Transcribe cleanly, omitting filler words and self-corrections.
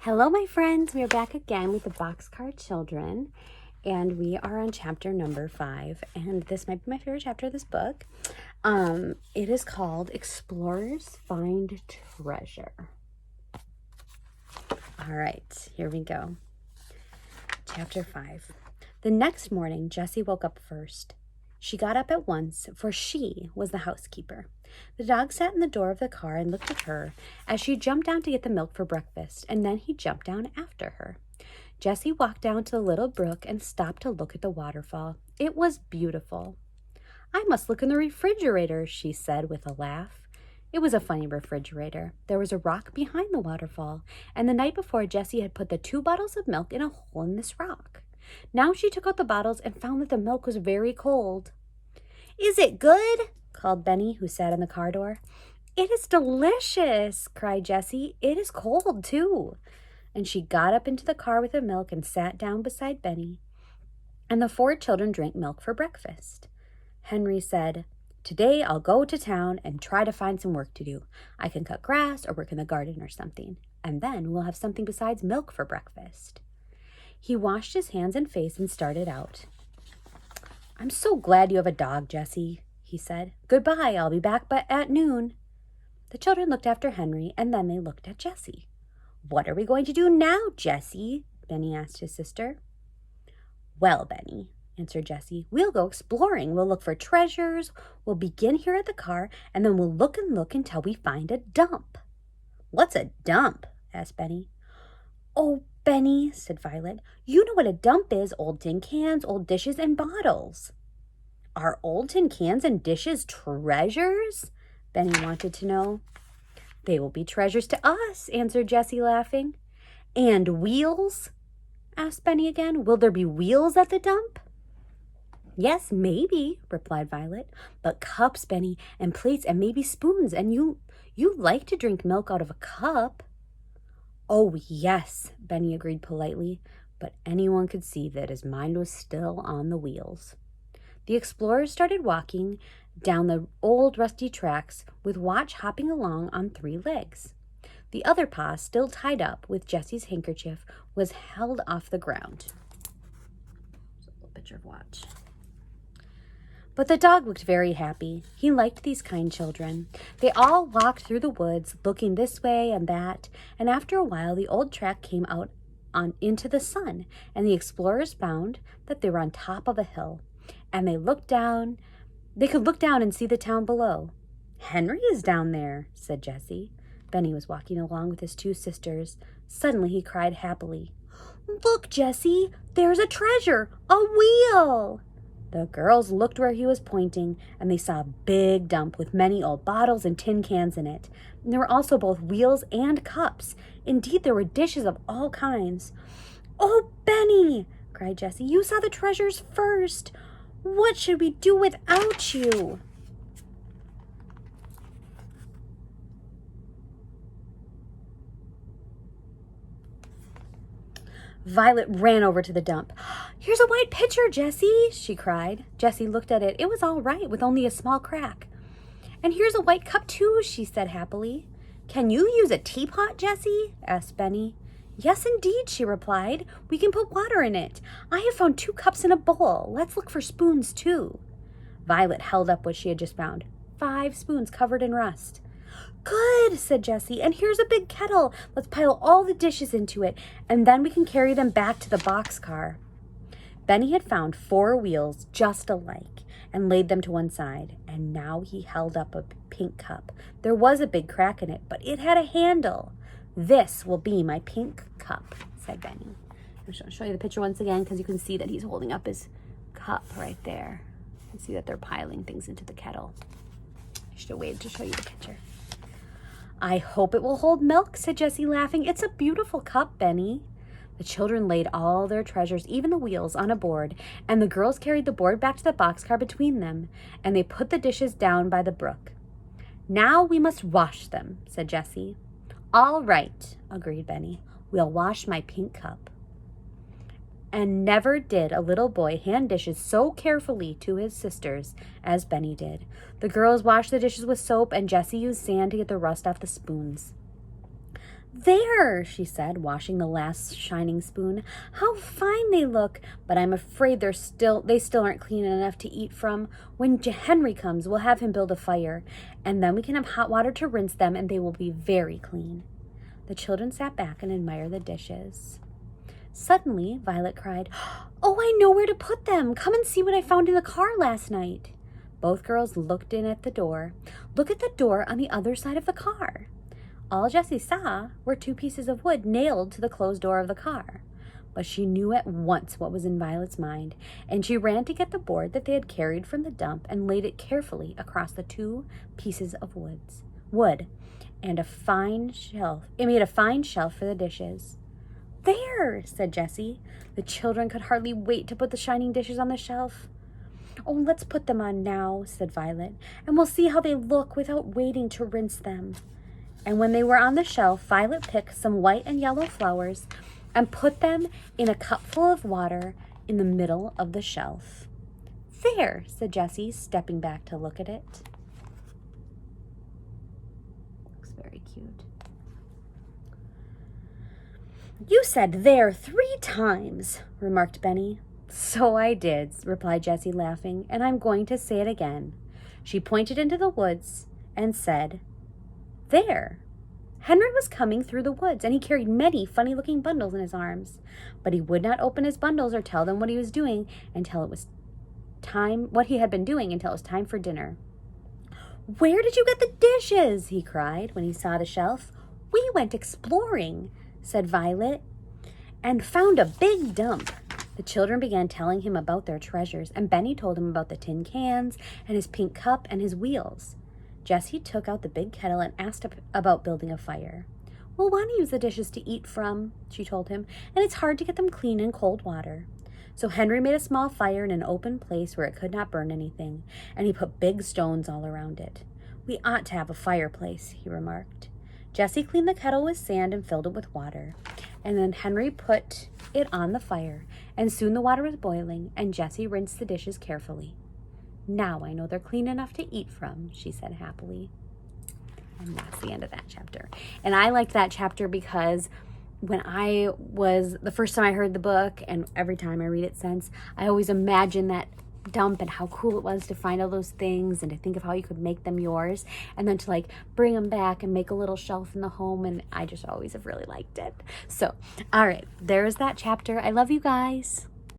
Hello, my friends. We are back again with the Boxcar Children, and we are on chapter number 5. And this might be my favorite chapter of this book. It is called Explorers Find Treasure. All right, here we go. Chapter 5. The next morning, Jessie woke up first. She got up at once, for she was the housekeeper. The dog sat in the door of the car and looked at her as she jumped down to get the milk for breakfast, and then he jumped down after her. Jessie walked down to the little brook and stopped to look at the waterfall. It was beautiful. "I must look in the refrigerator," she said with a laugh. It was a funny refrigerator. There was a rock behind the waterfall, and the night before Jessie had put the 2 bottles of milk in a hole in this rock. Now she took out the bottles and found that the milk was very cold. "Is it good?" called Benny, who sat in the car door. "It is delicious," cried Jessie. "It is cold, too." And she got up into the car with the milk and sat down beside Benny. And the 4 children drank milk for breakfast. Henry said, "Today I'll go to town and try to find some work to do. I can cut grass or work in the garden or something. And then we'll have something besides milk for breakfast." He washed his hands and face and started out. "I'm so glad you have a dog, Jessie," he said. "Goodbye, I'll be back at noon." The children looked after Henry, and then they looked at Jessie. "What are we going to do now, Jessie?" Benny asked his sister. "Well, Benny," answered Jessie, "we'll go exploring. We'll look for treasures. We'll begin here at the car, and then we'll look and look until we find a dump." "What's a dump?" asked Benny. "Oh, Benny," said Violet, "you know what a dump is, old tin cans, old dishes, and bottles." "Are old tin cans and dishes treasures?" Benny wanted to know. "They will be treasures to us," answered Jessie, laughing. "And wheels?" asked Benny again. "Will there be wheels at the dump?" "Yes, maybe," replied Violet. "But cups, Benny, and plates, and maybe spoons, and you like to drink milk out of a cup." "Oh, yes," Benny agreed politely, but anyone could see that his mind was still on the wheels. The explorers started walking down the old rusty tracks, with Watch hopping along on 3 legs. The other paw, still tied up with Jessie's handkerchief, was held off the ground. There's a little picture of Watch. But the dog looked very happy. He liked these kind children. They all walked through the woods, looking this way and that, and after a while the old track came out into the sun, and the explorers found that they were on top of a hill, and they could look down and see the town below. "Henry is down there," said Jessie. Benny was walking along with his 2 sisters. Suddenly he cried happily, "Look, Jessie, there's a treasure, a wheel!" The girls looked where he was pointing, and they saw a big dump with many old bottles and tin cans in it. And there were also both wheels and cups. Indeed, there were dishes of all kinds. "Oh, Benny," cried Jessie, "you saw the treasures first. What should we do without you?" Violet ran over to the dump. "Here's a white pitcher, Jessie," she cried. Jessie looked at it. It was all right, with only a small crack. "And here's a white cup, too," she said happily. "Can you use a teapot, Jessie?" asked Benny. "Yes, indeed," she replied. "We can put water in it. I have found 2 cups in a bowl. Let's look for spoons, too." Violet held up what she had just found. 5 spoons covered in rust. "Good," said Jessie, "and here's a big kettle. Let's pile all the dishes into it, and then we can carry them back to the boxcar." Benny had found 4 wheels just alike and laid them to one side, and now he held up a pink cup. There was a big crack in it, but it had a handle. "This will be my pink cup," said Benny. I'm just going to show you the picture once again, because you can see that he's holding up his cup right there. You can see that they're piling things into the kettle. I should have waited to show you the picture. "I hope it will hold milk," said Jessie, laughing. "It's a beautiful cup, Benny." The children laid all their treasures, even the wheels, on a board, and the girls carried the board back to the boxcar between them, and they put the dishes down by the brook. "Now we must wash them," said Jessie. "All right," agreed Benny. "We'll wash my pink cup." And never did a little boy hand dishes so carefully to his sisters as Benny did. The girls washed the dishes with soap, and Jessie used sand to get the rust off the spoons. There, she said, washing the last shining spoon. How fine they look, but I'm afraid they still aren't clean enough to eat from. When Henry comes, we'll have him build a fire, and then we can have hot water to rinse them, and they will be very clean. The children sat back and admired the dishes. Suddenly, Violet cried, Oh, I know where to put them. Come and see what I found in the car last night. Both girls looked in at the door. Look at the door on the other side of the car. All Jessie saw were 2 pieces of wood nailed to the closed door of the car. But she knew at once what was in Violet's mind, and she ran to get the board that they had carried from the dump and laid it carefully across the 2 pieces of wood, and a fine shelf. It made a fine shelf for the dishes. There, said Jessie. The children could hardly wait to put the shining dishes on the shelf. Oh, let's put them on now, said Violet, and we'll see how they look without waiting to rinse them. And when they were on the shelf, Violet picked some white and yellow flowers and put them in a cup full of water in the middle of the shelf. There, said Jessie, stepping back to look at it. Looks very cute. You said there 3 times, remarked Benny. So I did, replied Jessie, laughing, and I'm going to say it again. She pointed into the woods and said, There. Henry was coming through the woods, and he carried many funny-looking bundles in his arms. But he would not open his bundles or tell them what he was doing until it was time for dinner. Where did you get the dishes? He cried when he saw the shelf. We went exploring, said Violet, and found a big dump. The children began telling him about their treasures, and Benny told him about the tin cans and his pink cup and his wheels. Jessie took out the big kettle and asked about building a fire. We'll want to use the dishes to eat from, she told him, and it's hard to get them clean in cold water. So Henry made a small fire in an open place where it could not burn anything, and he put big stones all around it. We ought to have a fireplace, he remarked. Jessie cleaned the kettle with sand and filled it with water, and then Henry put it on the fire, and soon the water was boiling, and Jessie rinsed the dishes carefully. Now I know they're clean enough to eat from, she said happily. And that's the end of that chapter. And I liked that chapter because the first time I heard the book, and every time I read it since, I always imagine that dump and how cool it was to find all those things and to think of how you could make them yours and then to bring them back and make a little shelf in the home. And I just always have really liked it. So, all right, there's that chapter. I love you guys.